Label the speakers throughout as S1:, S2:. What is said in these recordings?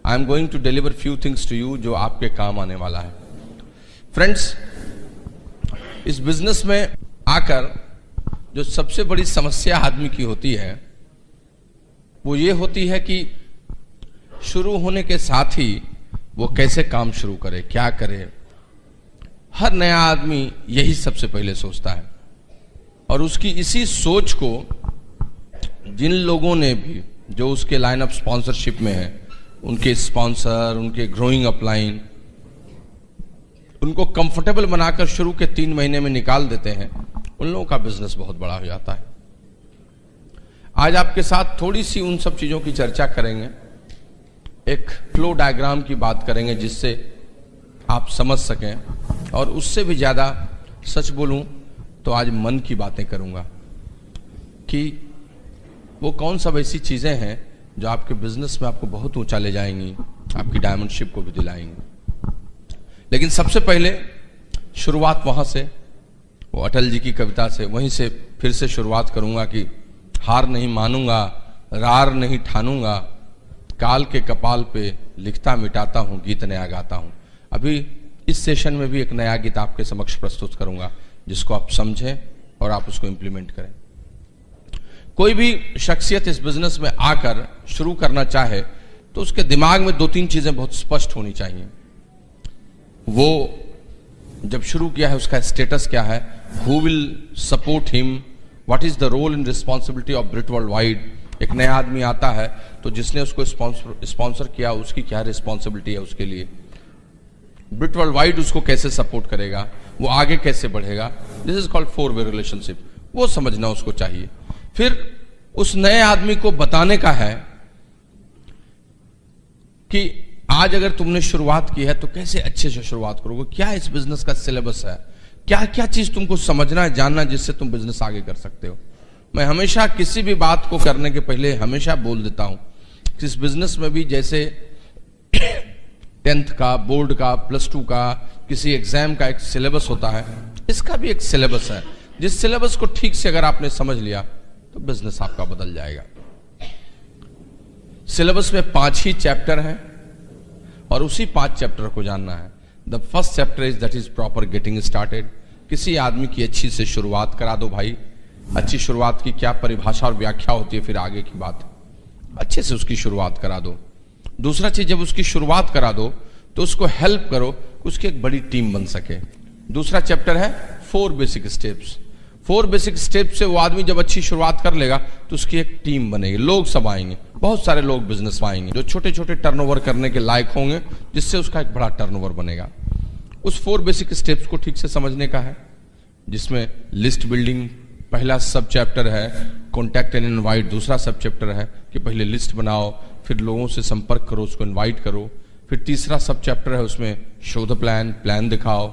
S1: I am going to deliver few things to you जो आपके काम आने वाला है। फ्रेंड्स, इस बिजनेस में आकर जो सबसे बड़ी समस्या आदमी की होती है वो ये होती है कि शुरू होने के साथ ही वो कैसे काम शुरू करे, क्या करे। हर नया आदमी यही सबसे पहले सोचता है और उसकी इसी सोच को जिन लोगों ने भी जो उसके लाइन ऑफ स्पॉन्सरशिप में है, उनके स्पॉन्सर, उनके ग्रोइंग अपलाइन, उनको कंफर्टेबल बनाकर शुरू के 3 महीने में निकाल देते हैं, उन लोगों का बिजनेस बहुत बड़ा हो जाता है। आज आपके साथ थोड़ी सी उन सब चीजों की चर्चा करेंगे, एक फ्लो डायग्राम की बात करेंगे जिससे आप समझ सकें, और उससे भी ज्यादा सच बोलूं तो आज मन की बातें करूंगा कि वो कौन सब ऐसी चीजें हैं जो आपके बिजनेस में आपको बहुत ऊंचा ले जाएंगी, आपकी डायमंडशिप को भी दिलाएंगी। लेकिन सबसे पहले शुरुआत वहां से, वो अटल जी की कविता से, वहीं से फिर से शुरुआत करूंगा कि हार नहीं मानूंगा, रार नहीं ठानूंगा, काल के कपाल पे लिखता मिटाता हूं, गीत नया गाता हूं। अभी इस सेशन में भी एक नया गीत आपके समक्ष प्रस्तुत करूंगा जिसको आप समझें और आप उसको इंप्लीमेंट करें। कोई भी शख्सियत इस बिजनेस में आकर शुरू करना चाहे तो उसके दिमाग में 2-3 चीजें बहुत स्पष्ट होनी चाहिए। वो जब शुरू किया है उसका स्टेटस क्या है, who will support him, what is the role and responsibility of Brit world wide. एक नया आदमी आता है तो जिसने उसको स्पॉन्सर किया उसकी क्या रिस्पॉन्सिबिलिटी है उसके लिए, ब्रिट वर्ल्ड वाइड उसको कैसे सपोर्ट करेगा, वो आगे कैसे बढ़ेगा। दिस इज कॉल्ड 4-वे रिलेशनशिप। वो समझना उसको चाहिए। फिर उस नए आदमी को बताने का है कि आज अगर तुमने शुरुआत की है तो कैसे अच्छे से शुरुआत करोगे, क्या इस बिजनेस का सिलेबस है, क्या क्या चीज तुमको समझना है, जानना, जिससे तुम बिजनेस आगे कर सकते हो। मैं हमेशा किसी भी बात को करने के पहले हमेशा बोल देता हूं कि इस बिजनेस में भी जैसे 10th का, बोर्ड का, +2 का, किसी एग्जाम का एक सिलेबस होता है, इसका भी एक सिलेबस है। जिस सिलेबस को ठीक से अगर आपने समझ लिया तो बिजनेस आपका बदल जाएगा। सिलेबस में 5 ही चैप्टर हैं और उसी 5 चैप्टर को जानना है। The first chapter is that is proper getting started. किसी आदमी की अच्छी से शुरुआत करा दो भाई। अच्छी शुरुआत की क्या परिभाषा और व्याख्या होती है, फिर आगे की बात, अच्छे से उसकी शुरुआत करा दो। दूसरा चीज, जब उसकी शुरुआत करा दो तो उसको हेल्प करो कि उसकी एक बड़ी टीम बन सके। दूसरा चैप्टर है 4 बेसिक स्टेप्स। 4 बेसिक स्टेप से वो आदमी जब अच्छी शुरुआत कर लेगा तो उसकी एक टीम बनेगी, लोग सब आएंगे, बहुत सारे लोग बिजनेस में आएंगे जो छोटे छोटे टर्नओवर करने के लायक होंगे, जिससे उसका एक बड़ा टर्नओवर बनेगा। उस 4 बेसिक स्टेप्स को ठीक से समझने का है, जिसमें लिस्ट बिल्डिंग पहला सब चैप्टर है, कॉन्टैक्ट एंड इनवाइट दूसरा सब चैप्टर है कि पहले लिस्ट बनाओ, फिर लोगों से संपर्क करो, उसको इनवाइट करो। फिर तीसरा सब चैप्टर है, उसमें शो द प्लान, प्लान दिखाओ।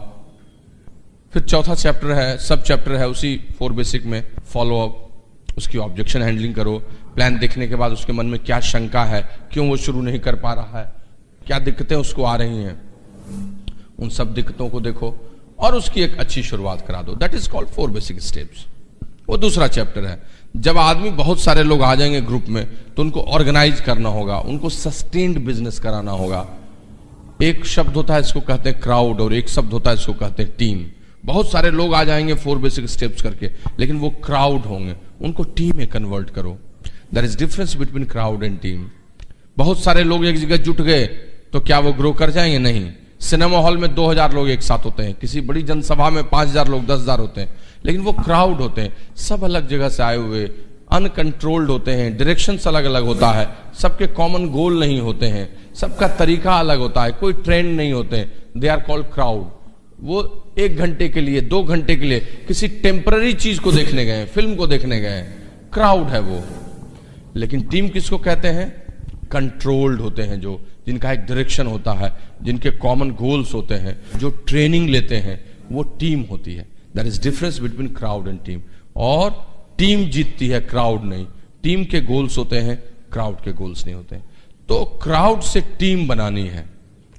S1: फिर चौथा चैप्टर है, सब चैप्टर है उसी 4 बेसिक में, फॉलो अप, उसकी ऑब्जेक्शन हैंडलिंग करो। प्लान देखने के बाद उसके मन में क्या शंका है, क्यों वो शुरू नहीं कर पा रहा है, क्या दिक्कतें उसको आ रही हैं, उन सब दिक्कतों को देखो और उसकी एक अच्छी शुरुआत करा दो। That is called 4 basic steps. वो दूसरा चैप्टर है। जब आदमी बहुत सारे लोग आ जाएंगे ग्रुप में तो उनको ऑर्गेनाइज करना होगा, उनको सस्टेन्ड बिजनेस कराना होगा। एक शब्द होता है इसको कहते हैं क्राउड और एक शब्द होता है इसको कहते हैं टीम। बहुत सारे लोग आ जाएंगे 4 बेसिक स्टेप्स करके, लेकिन वो क्राउड होंगे, उनको टीम में कन्वर्ट करो। There is difference between crowd and team. बहुत सारे लोग एक जगह जुट गए तो क्या वो ग्रो कर जाएंगे? नहीं। सिनेमा हॉल में 2000 लोग एक साथ होते हैं, किसी बड़ी जनसभा में 5000 लोग, 10,000 होते हैं, लेकिन वो क्राउड होते हैं, सब अलग जगह से आए हुए, अनकंट्रोल्ड होते हैं, डायरेक्शंस अलग अलग होता है, सबके कॉमन गोल नहीं होते हैं, सबका तरीका अलग होता है, कोई ट्रेंड नहीं होते हैं। They are called crowd. वो 1 घंटे के लिए, 2 घंटे के लिए किसी टेम्पररी चीज को देखने गए, फिल्म को देखने गए, क्राउड है वो। लेकिन टीम किसको कहते हैं? कंट्रोल्ड होते हैं, जो जिनका एक डायरेक्शन होता है, जिनके कॉमन गोल्स होते हैं, जो ट्रेनिंग लेते हैं, वो टीम होती है। That is difference between crowd and team. और टीम जीतती है, क्राउड नहीं। टीम के गोल्स होते हैं, क्राउड के गोल्स नहीं होते। तो क्राउड से टीम बनानी है,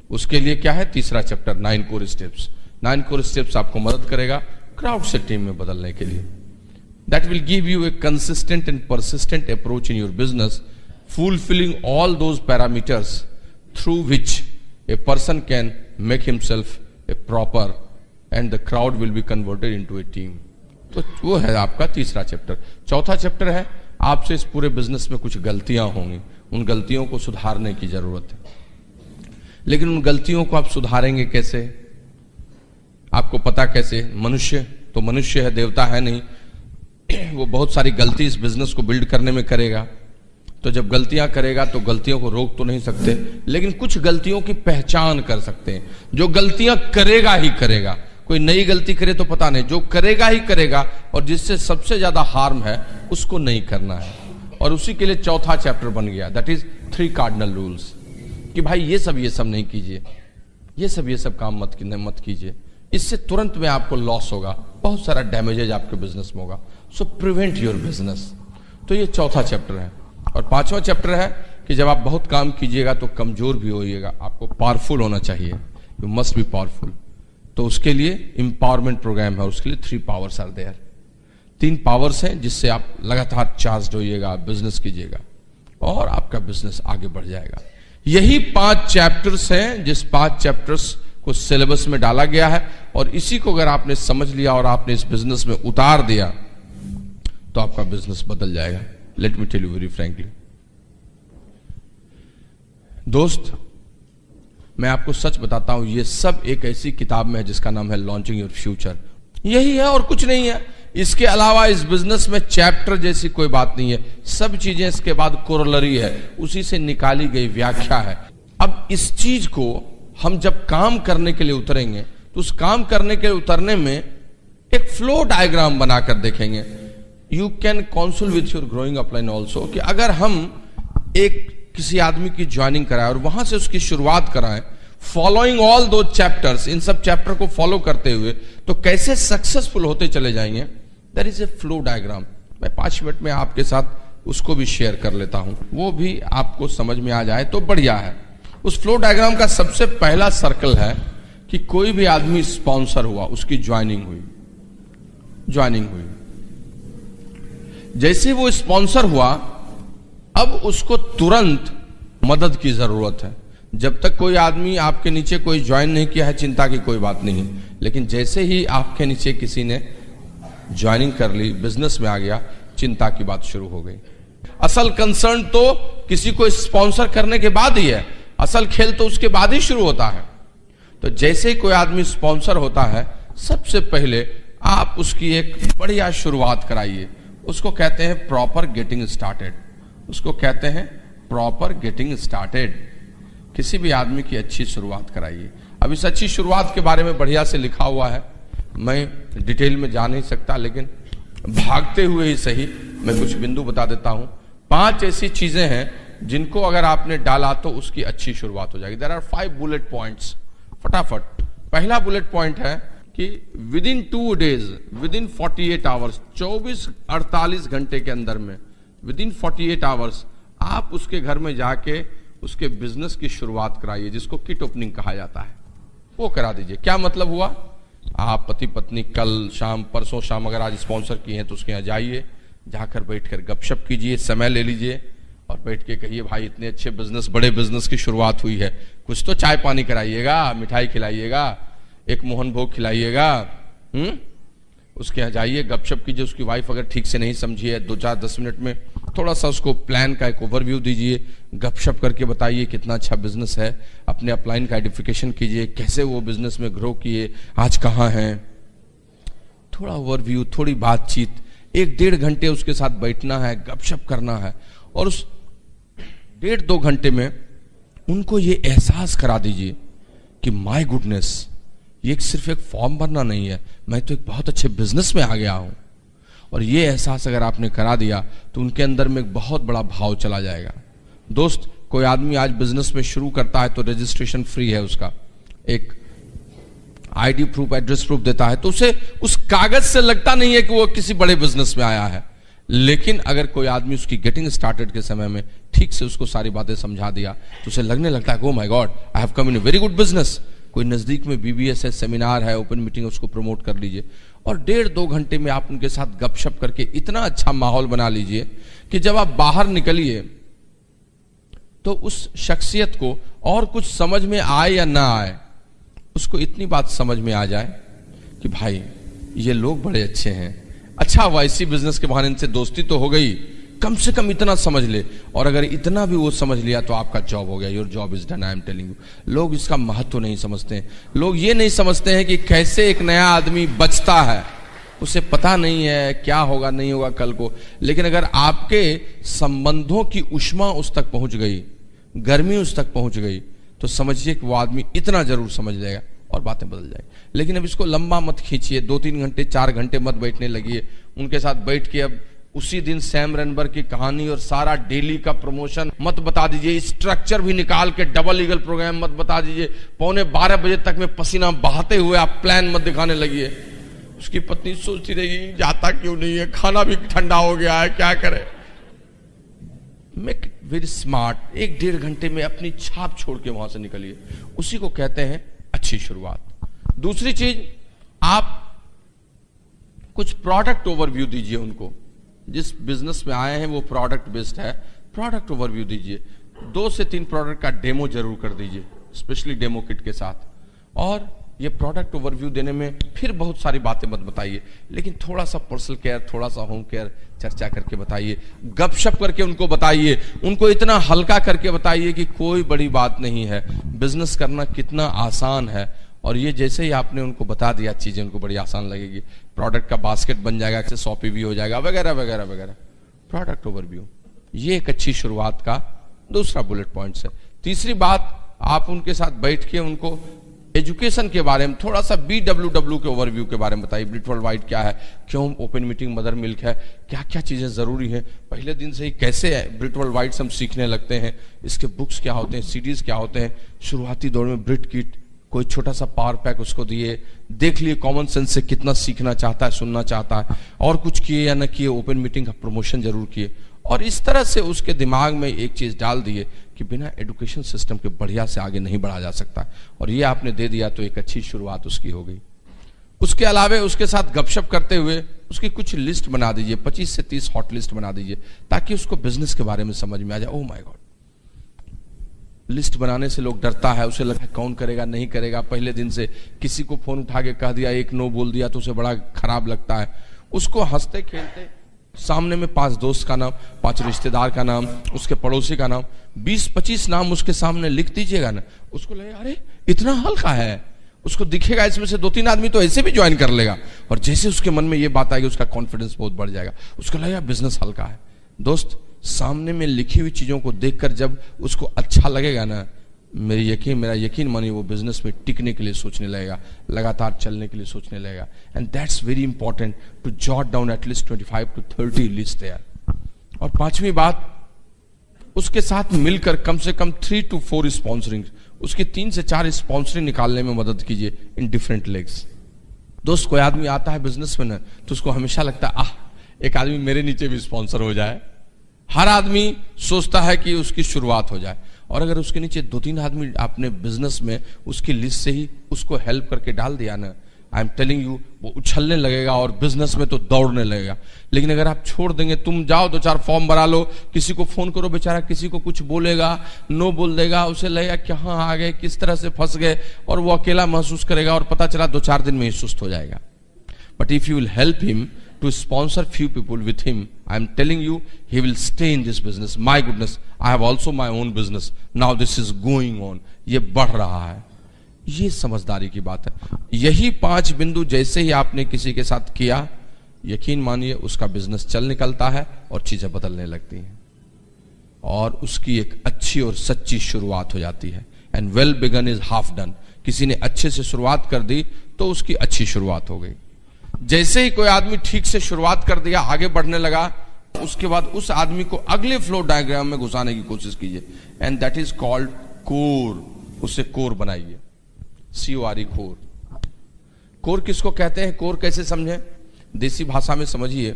S1: उसके लिए क्या है? तीसरा chapter 9 core steps. 9 core steps आपको मदद करेगा क्राउड से टीम में बदलने के लिए। That will give U A consistent and persistent approach in your business, fulfilling all those parameters through which a person can make himself a proper and the crowd will be converted into a team. तो वो है आपका तीसरा chapter. चौथा chapter है आपसे इस पूरे बिजनेस में कुछ गलतियां होंगी, उन गलतियों को सुधारने की जरूरत है। लेकिन उन गलतियों को आप सुधारेंगे कैसे, आपको पता कैसे? मनुष्य तो मनुष्य है, देवता है नहीं। वो बहुत सारी गलती इस बिजनेस को बिल्ड करने में करेगा। तो जब गलतियां करेगा तो गलतियों को रोक तो नहीं सकते, लेकिन कुछ गलतियों की पहचान कर सकते हैं। जो गलतियां करेगा ही करेगा, कोई नई गलती करे तो पता नहीं, जो करेगा ही करेगा और जिससे सबसे ज्यादा हार्म है उसको नहीं करना है। और उसी के लिए चौथा चैप्टर बन गया, दैट इज 3 कार्डिनल रूल्स, कि भाई ये सब नहीं कीजिए, ये सब काम मत कीजिए, इससे तुरंत में आपको लॉस होगा, बहुत सारा डैमेजेज आपके बिजनेस में होगा। सो प्रिवेंट योर बिजनेस। तो ये चौथा चैप्टर है। और पांचवा चैप्टर है कि जब आप बहुत काम कीजिएगा तो कमजोर भी होइएगा, आपको पावरफुल होना चाहिए, यू मस्ट बी पावरफुल। तो उसके लिए एम्पावरमेंट प्रोग्राम है, उसके लिए 3 पावर्स आर देयर। 3 पावर्स हैं जिससे आप लगातार चार्ज होइएगा, बिजनेस कीजिएगा और आपका बिजनेस आगे बढ़ जाएगा। यही 5 चैप्टर्स हैं जिस 5 चैप्टर्स को सिलेबस में डाला गया है, और इसी को अगर आपने समझ लिया और आपने इस बिजनेस में उतार दिया तो आपका बिजनेस बदल जाएगा। Let me tell you very frankly दोस्त, मैं आपको सच बताता हूं, ये सब एक ऐसी किताब में है जिसका नाम है लॉन्चिंग योर फ्यूचर। यही है और कुछ नहीं है। इसके अलावा इस बिजनेस में चैप्टर जैसी कोई बात नहीं है, सब चीजें इसके बाद कोरोलरी है, उसी से निकाली गई व्याख्या है। अब इस चीज को हम जब काम करने के लिए उतरेंगे तो उस काम करने के लिए उतरने में एक फ्लो डायग्राम बनाकर देखेंगे। You can council with your growing upline also, कि अगर हम एक किसी आदमी की ज्वाइनिंग कराएं और वहां से उसकी शुरुआत कराएं, फॉलोइंग ऑल दो चैप्टर्स, इन सब चैप्टर को फॉलो करते हुए, तो कैसे सक्सेसफुल होते चले जाएंगे। That is a flow diagram. मैं 5 मिनट में आपके साथ उसको भी शेयर कर लेता हूं, वो भी आपको समझ में आ जाए तो बढ़िया है। उस फ्लो डायग्राम का सबसे पहला सर्कल है कि कोई भी आदमी स्पॉन्सर हुआ, उसकी ज्वाइनिंग हुई। जैसे वो स्पॉन्सर हुआ, अब उसको तुरंत मदद की जरूरत है। जब तक कोई आदमी आपके नीचे कोई ज्वाइन नहीं किया है, चिंता की कोई बात नहीं है। लेकिन जैसे ही आपके नीचे किसी ने ज्वाइनिंग कर ली, बिजनेस में आ गया, चिंता की बात शुरू हो गई। असल कंसर्न तो किसी को स्पॉन्सर करने के बाद ही है, असल खेल तो उसके बाद ही शुरू होता है। तो जैसे ही कोई आदमी स्पॉन्सर होता है, सबसे पहले आप उसकी एक बढ़िया शुरुआत कराइए। उसको कहते हैं प्रॉपर गेटिंग स्टार्टेड। उसको कहते हैं प्रॉपर गेटिंग स्टार्टेड। किसी भी आदमी की अच्छी शुरुआत कराइए। अब इस अच्छी शुरुआत के बारे में बढ़िया से लिखा हुआ है, मैं डिटेल में जा नहीं सकता, लेकिन भागते हुए ही सही मैं कुछ बिंदु बता देता हूं। 5 ऐसी चीजें हैं जिनको अगर आपने डाला तो उसकी अच्छी शुरुआत हो जाएगी। There are 5 bullet points. फटाफट पहला बुलेट पॉइंट है कि within 2 days, within 48 hours, 48 घंटे के अंदर में, विद इन 48 आवर्स आप उसके घर में जाके उसके बिजनेस की शुरुआत कराइए, जिसको किट ओपनिंग कहा जाता है। वो करा दीजिए। क्या मतलब हुआ? आप पति पत्नी कल शाम, परसों शाम अगर आज स्पॉन्सर किए हैं तो उसके यहाँ जाइए, जाकर बैठकर गपशप कीजिए, समय ले लीजिए और बैठ के कहिए, भाई इतने अच्छे बिजनेस, बड़े बिजनेस की शुरुआत हुई है, कुछ तो चाय पानी कराइएगा, मिठाई खिलाइएगा, एक मोहन भोग खिलाइएगा। उसके यहाँ जाइए, गपशप कीजिए। उसकी वाइफ अगर ठीक से नहीं समझी है, 2-4-10 मिनट में थोड़ा सा उसको प्लान का एक ओवरव्यू दीजिए, गपशप करके बताइए कितना अच्छा बिजनेस है, अपने अपलाइन का आइडेंटिफिकेशन कीजिए, कैसे वो बिजनेस में ग्रो किए, आज कहाँ हैं, थोड़ा ओवरव्यू, थोड़ी बातचीत। 1-1.5 घंटे उसके साथ बैठना है, गपशप करना है, और उस 1.5-2 घंटे में उनको ये एहसास करा दीजिए कि माय गुडनेस, ये सिर्फ एक फॉर्म भरना नहीं है, मैं तो एक बहुत अच्छे बिजनेस में आ गया हूं। और ये एहसास अगर आपने करा दिया तो उनके अंदर में एक बहुत बड़ा भाव चला जाएगा। दोस्त, कोई आदमी आज बिजनेस में शुरू करता है तो रजिस्ट्रेशन फ्री है उसका, एक आईडी प्रूफ, एड्रेस प्रूफ देता है, तो उसे उस कागज से लगता नहीं है कि वो किसी बड़े बिजनेस में आया है। लेकिन अगर कोई आदमी उसकी गेटिंग स्टार्टेड के समय में ठीक से उसको सारी बातें समझा दिया तो उसे लगने लगता है, oh my God, I have come in a very good business. कोई नजदीक में बीबीएस है, सेमिनार है, ओपन मीटिंग, उसको प्रमोट कर लीजिए और 1.5-2 घंटे में आप उनके साथ गपशप करके इतना अच्छा माहौल बना लीजिए कि जब आप बाहर निकलिए तो उस शख्सियत को और कुछ समझ में आए या ना आए, उसको इतनी बात समझ में आ जाए कि भाई ये लोग बड़े अच्छे हैं, अच्छा हुआ इसी बिजनेस के बहाने इनसे दोस्ती तो हो गई, कम से कम इतना समझ ले। और अगर इतना भी वो समझ लिया तो आपका जॉब हो गया, your job is done, I am telling you. लोग इसका महत्व नहीं समझते हैं। लोग ये नहीं समझते हैं कि कैसे एक नया आदमी बचता है, उसे पता नहीं है क्या होगा नहीं होगा कल को। लेकिन अगर आपके संबंधों की उष्मा उस तक पहुंच गई, गर्मी उस तक पहुंच गई, तो समझिए कि वो आदमी इतना जरूर समझ लेगा और बातें बदल जाएगी। लेकिन अब इसको लंबा मत खींचिए, 2-3 घंटे 4 घंटे मत बैठने लगिए उनके साथ बैठ के। अब उसी दिन सैम रनबर की कहानी और सारा डेली का प्रमोशन मत बता दीजिए, स्ट्रक्चर भी निकाल के डबल ईगल प्रोग्राम मत बता दीजिए, 11:15 बजे तक में पसीना बहाते हुए आप प्लान मत दिखाने लगिए। उसकी पत्नी सोचती रहेगी जाता क्यों नहीं है, खाना भी ठंडा हो गया है, क्या करे। मेक वेरी स्मार्ट, 1-1.5 घंटे में अपनी छाप छोड़ के वहां से निकलिए, उसी को कहते हैं अच्छी शुरुआत। दूसरी चीज, आप कुछ प्रोडक्ट ओवरव्यू दीजिए उनको। जिस बिजनेस में आए हैं वो प्रोडक्ट बेस्ड है, प्रोडक्ट ओवरव्यू दीजिए। 2 से 3 प्रोडक्ट का डेमो जरूर कर दीजिए, स्पेशली डेमो किट के साथ। और ये प्रोडक्ट ओवरव्यू देने में फिर बहुत सारी बातें मत बताइए, लेकिन थोड़ा सा पर्सनल केयर, थोड़ा सा होम केयर चर्चा करके बताइए, गपशप करके उनको बताइए, उनको इतना हल्का करके बताइए कि कोई बड़ी बात नहीं है, बिजनेस करना कितना आसान है। और ये जैसे ही आपने उनको बता दिया चीजें उनको बड़ी आसान लगेगी, प्रोडक्ट का बास्केट बन जाएगा, शॉपी भी हो जाएगा, वगैरह वगैरह वगैरह। प्रोडक्ट ओवरव्यू, ये एक अच्छी शुरुआत का दूसरा बुलेट पॉइंट्स है। तीसरी बात, आप उनके साथ बैठ के उनको एजुकेशन के बारे में थोड़ा सा BWW के ओवरव्यू के बारे में बताइए। ब्रिट वर्ल्ड वाइड क्या है, क्यों ओपन मीटिंग मदर मिल्क है, क्या क्या चीजें जरूरी है, पहले दिन से ही कैसे ब्रिट वर्ल्ड वाइड हम सीखने लगते हैं, इसके बुक्स क्या होते हैं, सीडीज क्या होते हैं। शुरुआती दौर में ब्रिट किट, कोई छोटा सा पावर पैक उसको दिए, देख लिए कॉमन सेंस से कितना सीखना चाहता है, सुनना चाहता है, और कुछ किए या न किए, ओपन मीटिंग का प्रमोशन जरूर किए। और इस तरह से उसके दिमाग में एक चीज डाल दिए कि बिना एजुकेशन सिस्टम के बढ़िया से आगे नहीं बढ़ा जा सकता, और ये आपने दे दिया तो एक अच्छी शुरुआत उसकी हो गई। उसके अलावा उसके साथ गपशप करते हुए उसकी कुछ लिस्ट बना दीजिए, 25 से 30 हॉट लिस्ट बना दीजिए, ताकि उसको बिजनेस के बारे में समझ में आ जाए। ओह माय गॉड, लिस्ट बनाने से लोग डरता है, उसे लगता है कौन करेगा नहीं करेगा। पहले दिन से किसी को फोन उठा के कह दिया, 1 नो बोल दिया तो उसे बड़ा खराब लगता है। उसको हंसते खेलते सामने में 5 दोस्त का नाम, 5 रिश्तेदार का नाम, उसके पड़ोसी का नाम, 20-25 नाम उसके सामने लिख दीजिएगा ना, उसको लगे अरे इतना हल्का है, उसको दिखेगा इसमें से 2-3 आदमी तो ऐसे भी ज्वाइन कर लेगा। और जैसे उसके मन में ये बात आएगी उसका कॉन्फिडेंस बहुत बढ़ जाएगा, उसको लगेगा बिजनेस हल्का है। दोस्त, सामने में लिखी हुई चीजों को देखकर जब उसको अच्छा लगेगा ना, मेरा यकीन मानिए वो बिजनेस में टिकने के लिए सोचने लगेगा, लगातार चलने के लिए सोचने लगेगा। And that's very important to jot down at least 25 to 30 list there. और 5वीं बात, उसके साथ मिलकर कम से कम 3 to 4 स्पॉन्सरिंग, उसके 3 से 4 स्पॉन्सरिंग निकालने में मदद कीजिए इन डिफरेंट लेग्स। दोस्त, कोई आदमी आता है बिजनेस में ना, तो उसको हमेशा लगता है एक आदमी मेरे नीचे भी स्पॉन्सर हो जाए। हर आदमी सोचता है कि उसकी शुरुआत हो जाए, और अगर उसके नीचे 2-3 आदमी आपने बिजनेस में उसकी लिस्ट से ही उसको हेल्प करके डाल दिया ना, आई एम टेलिंग यू, वो उछलने लगेगा और बिजनेस में तो दौड़ने लगेगा। लेकिन अगर आप छोड़ देंगे, तुम जाओ 2-4 फॉर्म भरा लो, किसी को फोन करो, बेचारा किसी को कुछ बोलेगा, नो बोल देगा, उसे लगेगा कहाँ आ गए, किस तरह से फंस गए, और वो अकेला महसूस करेगा और पता चला 2-4 दिन में ही सुस्त हो जाएगा। But if you will help him to sponsor few people with him, I am telling you, he will stay in this business. My goodness, I have also my own business. Now this is going on. ये बढ़ रहा है। ये समझदारी की बात है। यही 5 बिंदु जैसे ही आपने किसी के साथ किया, यकीन मानिए उसका बिजनेस चल निकलता है और चीजें बदलने लगती हैं, और उसकी एक अच्छी और सच्ची शुरुआत हो जाती है। And well begun is half done. किसी ने अच्छे से शुरुआत कर दी तो उसकी अच्छी शुरुआत हो गई। जैसे ही कोई आदमी ठीक से शुरुआत कर दिया, आगे बढ़ने लगा, उसके बाद उस आदमी को अगले फ्लो डायग्राम में घुसाने की कोशिश कीजिए, and that is called core. उसे कोर बनाइए, CORE, कोर। कोर किसको कहते हैं, कोर कैसे समझे, देसी भाषा में समझिए।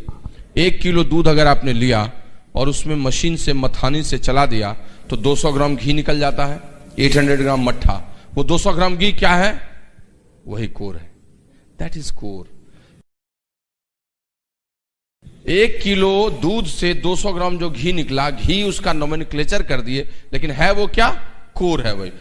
S1: 1 किलो दूध अगर आपने लिया और उसमें मशीन से मथानी से चला दिया तो 200 ग्राम घी निकल जाता है, 800 ग्राम मट्ठा। वो 200 ग्राम घी क्या है, वही कोर है। That is core. 1 किलो दूध से 200 ग्राम जो घी निकला, घी उसका नोमेनक्लेचर कर दिए, लेकिन है वो क्या? कोर है भाई।